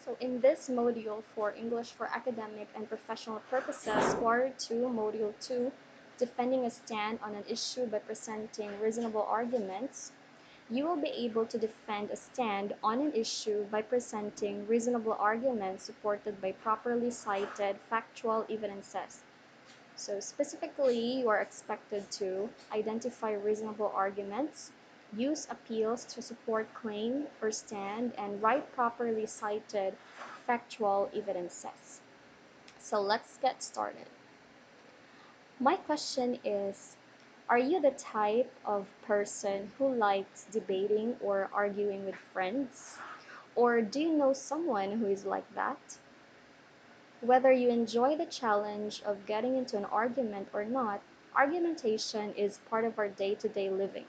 So in this module for English for academic and professional purposes, Quarter 2, Module 2, Defending a Stand on an Issue by Presenting Reasonable Arguments, you will be able to defend a stand on an issue by presenting reasonable arguments supported by properly cited factual evidences. So specifically, you are expected to identify reasonable arguments, use appeals to support claim or stand, and write properly cited factual evidences. So let's get started. My question is, are you the type of person who likes debating or arguing with friends? Or do you know someone who is like that? Whether you enjoy the challenge of getting into an argument or not, argumentation is part of our day-to-day living.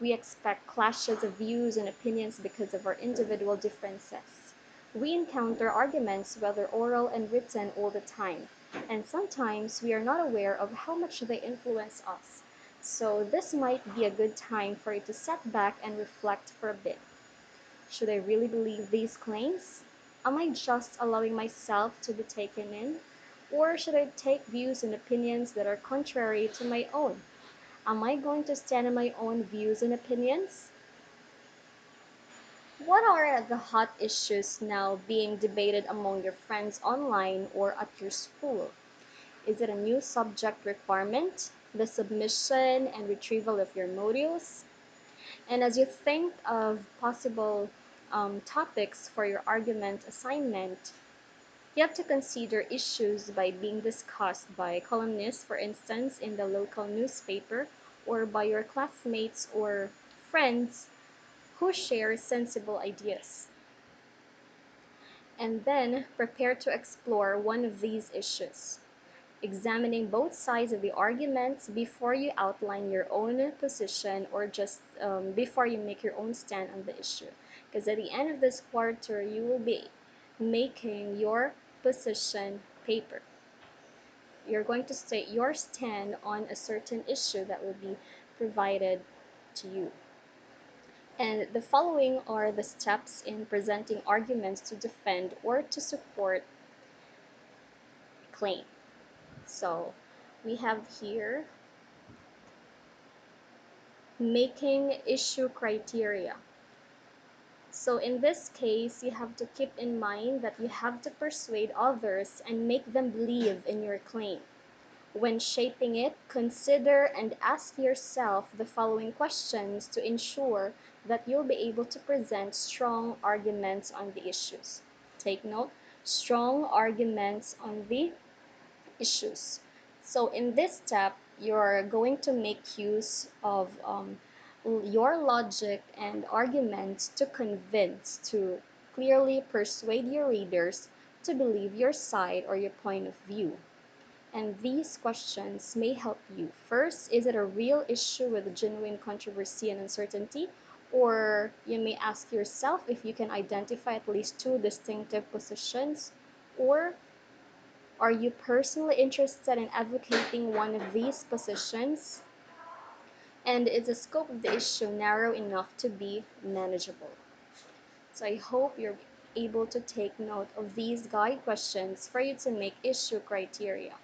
We expect clashes of views and opinions because of our individual differences. We encounter arguments, whether oral and written, all the time, and sometimes we are not aware of how much they influence us. So this might be a good time for you to sit back and reflect for a bit. Should I really believe these claims? Am I just allowing myself to be taken in? Or should I take views and opinions that are contrary to my own? Am I going to stand on my own views and opinions? What are the hot issues now being debated among your friends online or at your school? Is it a new subject requirement, the submission and retrieval of your modules? And as you think of possible topics for your argument assignment, you have to consider issues by being discussed by columnists, for instance, in the local newspaper, or by your classmates or friends who share sensible ideas. And then prepare to explore one of these issues, examining both sides of the arguments before you outline your own position or just before you make your own stand on the issue. Because at the end of this quarter, you will be making your position paper. You're going to state your stand on a certain issue that will be provided to you. And the following are the steps in presenting arguments to defend or to support a claim. So we have here making issue criteria. So in this case, you have to keep in mind that you have to persuade others and make them believe in your claim. When shaping it, consider and ask yourself the following questions to ensure that you'll be able to present strong arguments on the issues. Take note, strong arguments on the issues. So in this step, you're going to make use of your logic and arguments to convince, to clearly persuade your readers to believe your side or your point of view. And these questions may help you. First, is it a real issue with genuine controversy and uncertainty? Or you may ask yourself if you can identify at least two distinctive positions. Or are you personally interested in advocating one of these positions? And is the scope of the issue narrow enough to be manageable? So I hope you're able to take note of these guide questions for you to make issue criteria.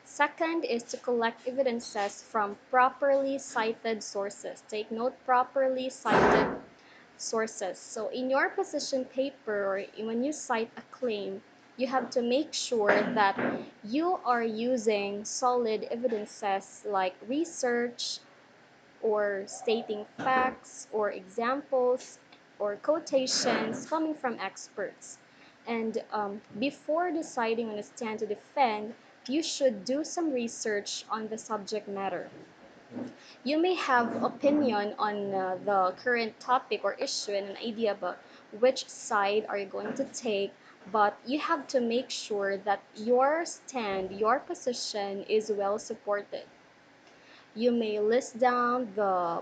Second is to collect evidences from properly cited sources. Take note, properly cited sources. So in your position paper or when you cite a claim, you have to make sure that you are using solid evidences like research or stating facts or examples or quotations coming from experts. And before deciding on a stand to defend, you should do some research on the subject matter. You may have opinion on the current topic or issue and an idea about which side are you going to take, but you have to make sure that your stand, your position is well supported. You may list down the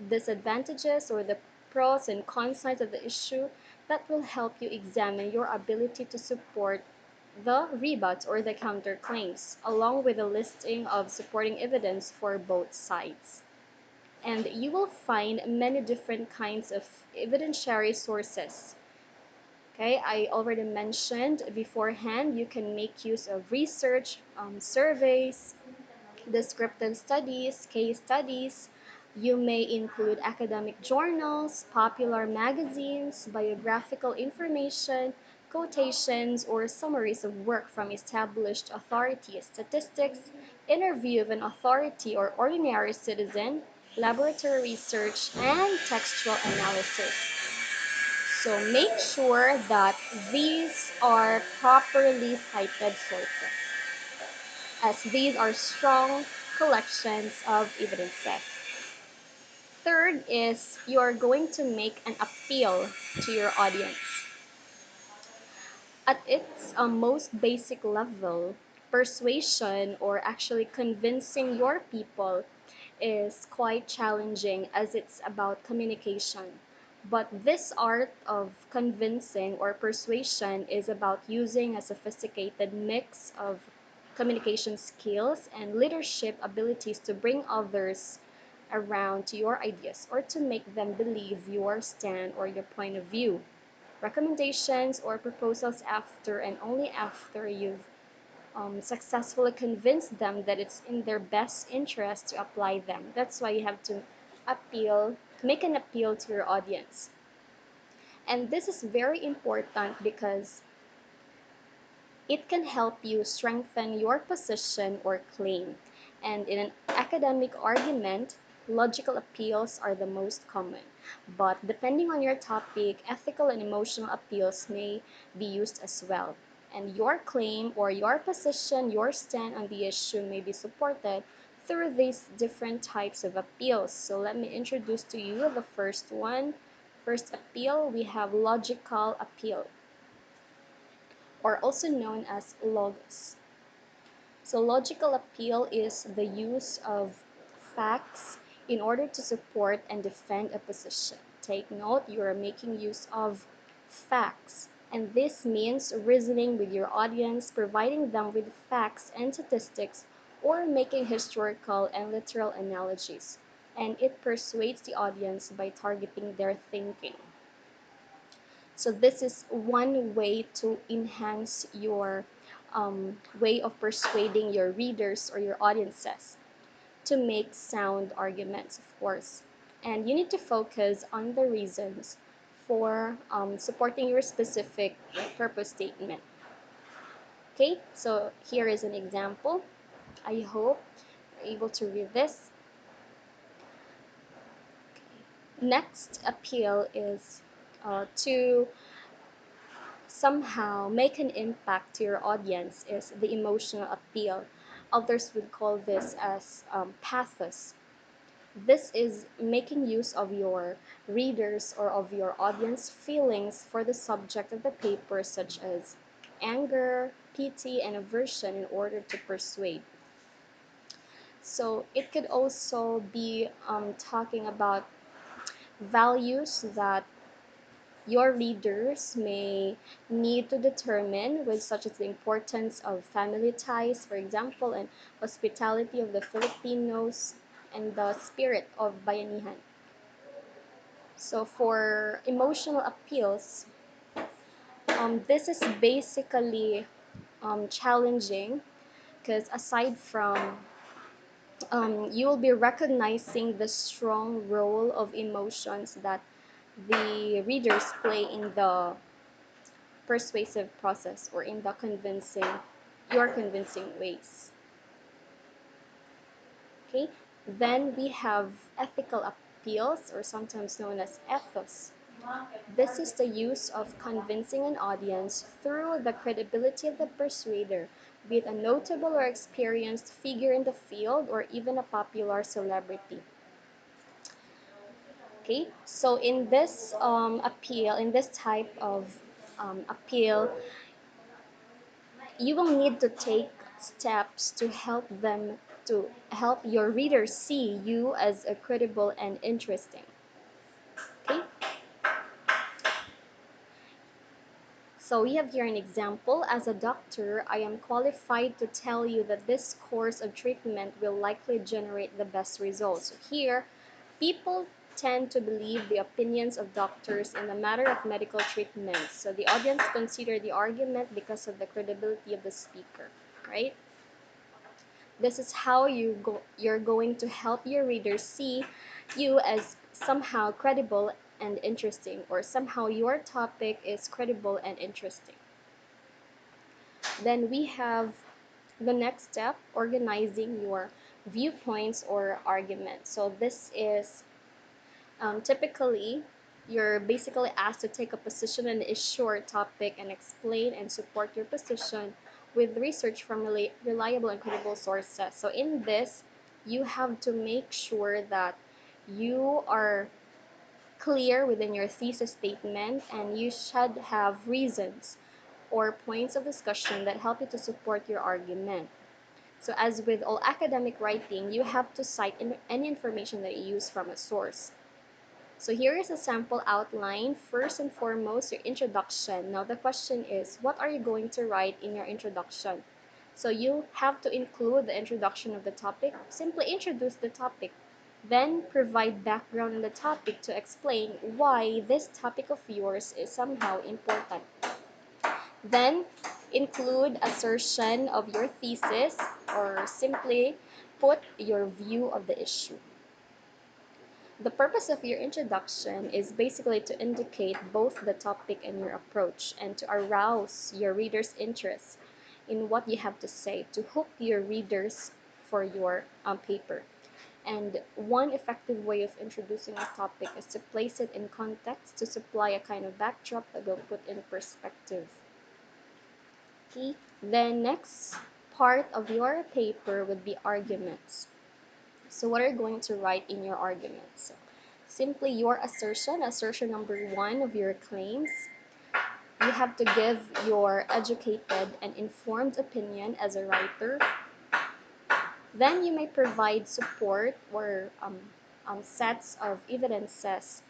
disadvantages, or the pros and cons sides of the issue that will help you examine your ability to support the rebuts or the counterclaims, along with a listing of supporting evidence for both sides. And you will find many different kinds of evidentiary sources. Okay, I already mentioned beforehand, you can make use of research, surveys, descriptive studies, case studies. You may include academic journals, popular magazines, biographical information, quotations, or summaries of work from established authorities, statistics, interview of an authority or ordinary citizen, laboratory research, and textual analysis. So make sure that these are properly cited sources, as these are strong collections of evidences. Third is you're going to make an appeal to your audience. At its most basic level, persuasion, or actually convincing your people, is quite challenging as it's about communication. But this art of convincing or persuasion is about using a sophisticated mix of communication skills and leadership abilities to bring others around to your ideas or to make them believe your stand or your point of view. Recommendations or proposals after and only after you've successfully convinced them that it's in their best interest to apply them. That's why you have to make an appeal to your audience. And this is very important because it can help you strengthen your position or claim. And in an academic argument, logical appeals are the most common. But depending on your topic, ethical and emotional appeals may be used as well. And your claim or your position, your stand on the issue may be supported through these different types of appeals. So let me introduce to you the first one. First appeal, we have logical appeal, or also known as logos. So logical appeal is the use of facts in order to support and defend a position. Take note, you are making use of facts. And this means reasoning with your audience, providing them with facts and statistics, or making historical and literal analogies. And it persuades the audience by targeting their thinking. So this is one way to enhance your way of persuading your readers or your audiences to make sound arguments, of course. And you need to focus on the reasons for supporting your specific purpose statement. Okay, so here is an example. I hope you're able to read this. Next appeal is to somehow make an impact to your audience is the emotional appeal. Others would call this as pathos. This is making use of your readers or of your audience feelings for the subject of the paper, such as anger, pity, and aversion, in order to persuade. So it could also be talking about values that your readers may need to determine, with such as the importance of family ties, for example, and hospitality of the Filipinos, and the spirit of bayanihan. So for emotional appeals, this is basically challenging because aside from you will be recognizing the strong role of emotions that the readers play in the persuasive process or in the your convincing ways. Okay, then we have ethical appeals, or sometimes known as ethos. This is the use of convincing an audience through the credibility of the persuader, be it a notable or experienced figure in the field or even a popular celebrity. Okay, so in this type of appeal, you will need to take steps to help your readers see you as a credible and interesting. Okay, so we have here an example. As a doctor, I am qualified to tell you that this course of treatment will likely generate the best results. So here, people tend to believe the opinions of doctors in the matter of medical treatment. So the audience consider the argument because of the credibility of the speaker, right? This is how you're going to help your readers see you as somehow credible and interesting, or somehow your topic is credible and interesting. Then we have the next step, organizing your viewpoints or arguments. So this is typically you're basically asked to take a position on an issue or topic and explain and support your position with research from reliable and credible sources. So in this, you have to make sure that you are clear within your thesis statement, and you should have reasons or points of discussion that help you to support your argument. So as with all academic writing, you have to cite any information that you use from a source. So here is a sample outline. First and foremost, your introduction. Now the question is, what are you going to write in your introduction? So you have to include the introduction of the topic. Simply introduce the topic. Then provide background on the topic to explain why this topic of yours is somehow important. Then include assertion of your thesis, or simply put your view of the issue. The purpose of your introduction is basically to indicate both the topic and your approach, and to arouse your readers' interest in what you have to say, to hook your readers for your paper. And one effective way of introducing a topic is to place it in context, to supply a kind of backdrop that will put in perspective. Okay. The next part of your paper would be arguments. So what are you going to write in your arguments? So simply your assertion number 1 of your claims. You have to give your educated and informed opinion as a writer. Then you may provide support or sets of evidences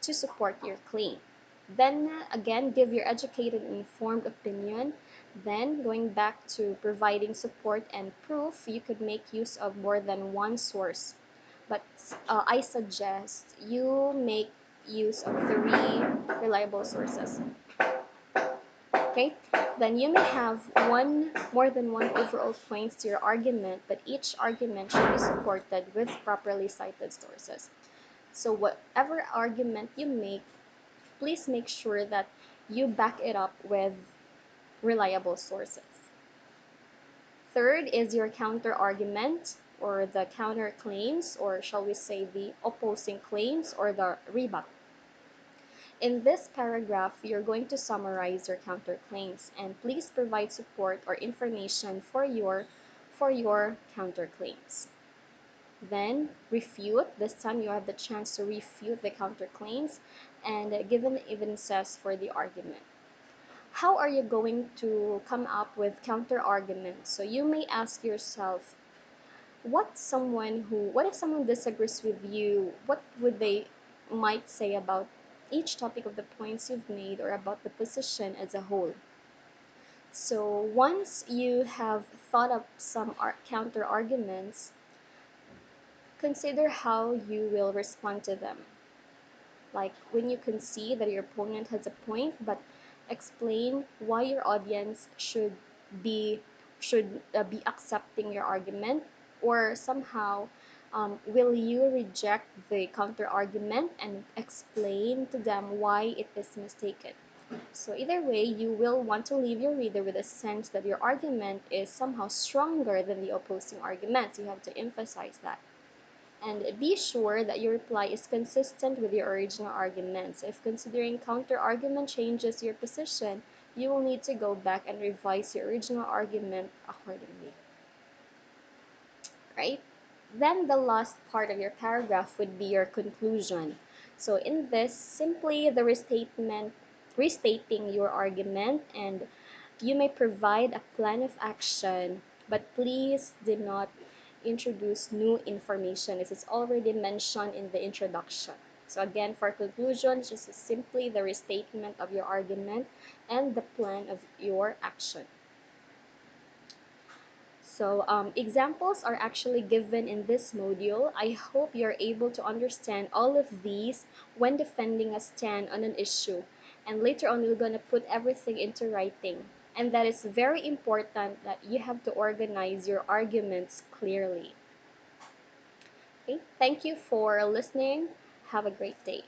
to support your claim. Then again, give your educated and informed opinion. Then going back to providing support and proof, you could make use of more than one source. But I suggest you make use of 3 reliable sources. Okay, then you may have more than one overall points to your argument, but each argument should be supported with properly cited sources. So whatever argument you make, please make sure that you back it up with reliable sources. Third is your counter argument, or the counter claims, or shall we say the opposing claims, or the rebut. In this paragraph, you're going to summarize your counterclaims, and please provide support or information for your counterclaims. Then refute. This time you have the chance to refute the counterclaims and give an evidences for the argument. How are you going to come up with counter arguments? So you may ask yourself, what if someone disagrees with you? What would they might say about each topic of the points you've made, or about the position as a whole? So once you have thought up some counter arguments, consider how you will respond to them. Like when you can see that your opponent has a point, but explain why your audience be be accepting your argument, or somehow will you reject the counter argument and explain to them why it is mistaken. So either way, you will want to leave your reader with a sense that your argument is somehow stronger than the opposing argument. You have to emphasize that. And be sure that your reply is consistent with your original arguments. If considering counter-argument changes your position, you will need to go back and revise your original argument accordingly. Right? Then the last part of your paragraph would be your conclusion. So in this, simply the restating your argument, and you may provide a plan of action, but please do not introduce new information. This is already mentioned in the introduction. So again, for conclusion, just simply the restatement of your argument and the plan of your action. So examples are actually given in this module. I hope you're able to understand all of these when defending a stand on an issue. And later on, we're going to put everything into writing. And that is very important that you have to organize your arguments clearly. Okay, thank you for listening. Have a great day.